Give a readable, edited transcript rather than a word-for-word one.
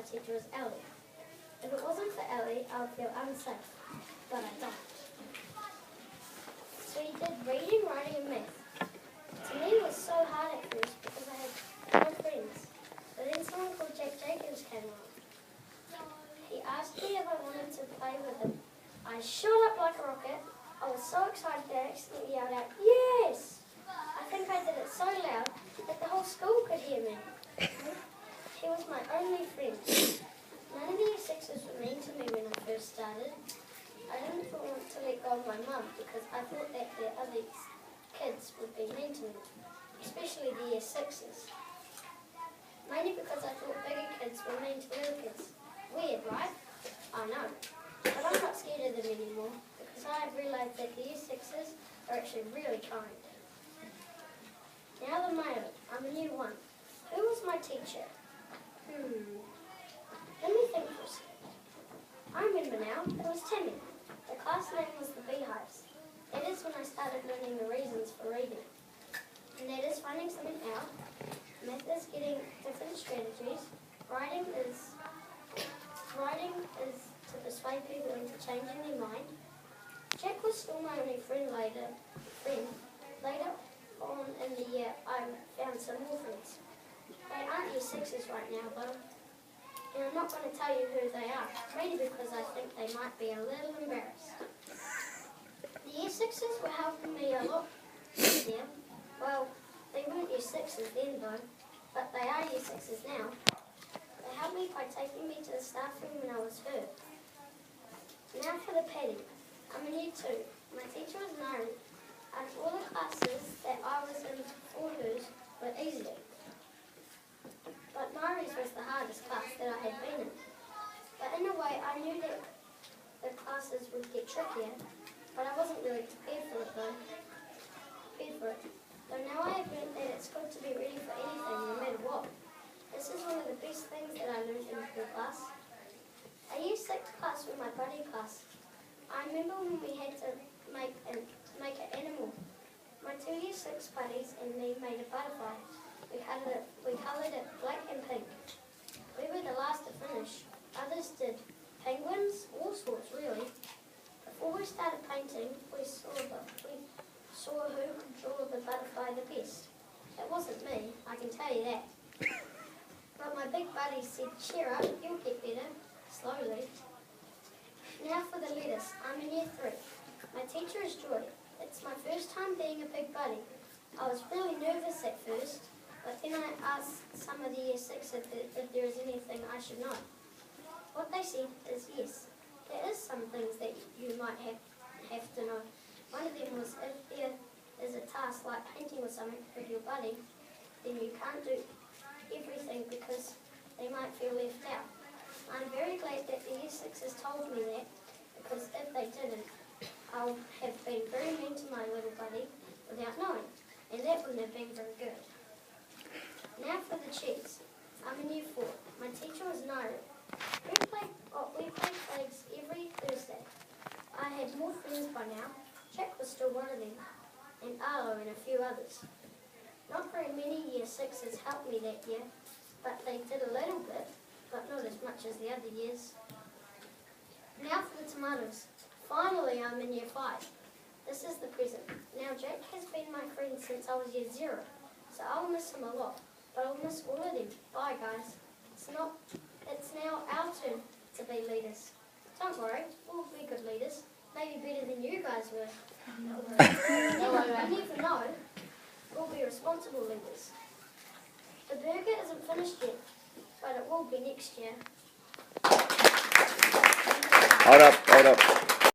teacher was Ellie. If it wasn't for Ellie, I would feel unsafe, but I don't. So he did reading, writing and math. To me it was so hard at first because I had no friends. But then someone called Jack Jacobs came along. He asked me if I wanted to play with him. I shot up like a rocket. I was so excited that I accidentally yelled out, "Yes!" I think I did it so loud that the whole school could hear me. He was my only friend. None of the year sixes were mean to me when I first started. I didn't want to let go of my mum because I thought that the other kids would be mean to me, especially the year sixes. Mainly because I thought bigger kids were mean to little kids. Weird, right? I know. But I'm not scared of them anymore because I have realised that the year sixes are actually really kind. Now the male. I'm a new one. Who was my teacher? Let me think for a second. I remember now. It was Timmy. The class name was the Beehives. That is when I started learning the reasons for reading. And that is finding something out. Math is getting different strategies. Writing is to persuade people into changing their mind. Jack was still my only friend later. Later on in the year, I found some more friends. They aren't year sixes right now, though. And I'm not going to tell you who they are, mainly because I think they might be a little embarrassed. The year sixes were helping me a lot easier. Well, they weren't year sixes then, though, but they are year sixes now. They helped me by taking me to the staff room when I was hurt. Now for the padding. I'm a year 2. My teacher was Nari. Out of all the classes that I was in for hers were easy. But Nari's was the hardest class that I had been in. But in a way, I knew that the classes would get trickier, but I wasn't really prepared for it though. Though now I have learned that it's good to be ready for anything, no matter what. This is one of the best things that I learned in the class. A year 6 class was my buddy class. I remember when we had to make an animal. My 2 year 6 buddies and me made a butterfly. We coloured it black and pink. We were the last to finish. Others did penguins, all sorts really. Before we started painting, we saw who could draw the butterfly the best. It wasn't me, I can tell you that. But my big buddy said, "Cheer up, you'll get better, slowly." Now for the letters. I'm in year 3. My teacher is Joy. It's my first time being a big buddy. I was really nervous at first, but then I asked some of the year 6 if there is anything I should know. What they said is yes, there is some things that you might have to know. One of them was if there is a task like painting or something with your buddy, then you can't do everything because they might feel left out. I'm very glad that the year 6s told me that, because if they didn't, I would have been very mean to my little buddy without knowing, and that wouldn't have been very good. Now for the cheats. I'm in year 4. My teacher was Nauru. We played flags every Thursday. I had more friends by now. Jack was still one of them, and Arlo and a few others. Not very many year 6s helped me that year, but they did a little bit, but not as much as the other years. Now for the tomatoes. Finally, I'm in year 5. This is the present. Now Jack has been my friend since I was year 0, so I'll miss him a lot, but I'll miss all of them. Bye guys. It's now our turn to be leaders. Don't worry, we'll be good leaders. Maybe better than you guys were. You never know. We'll be responsible leaders. The burger isn't finished yet, but it will be next year. Hold up.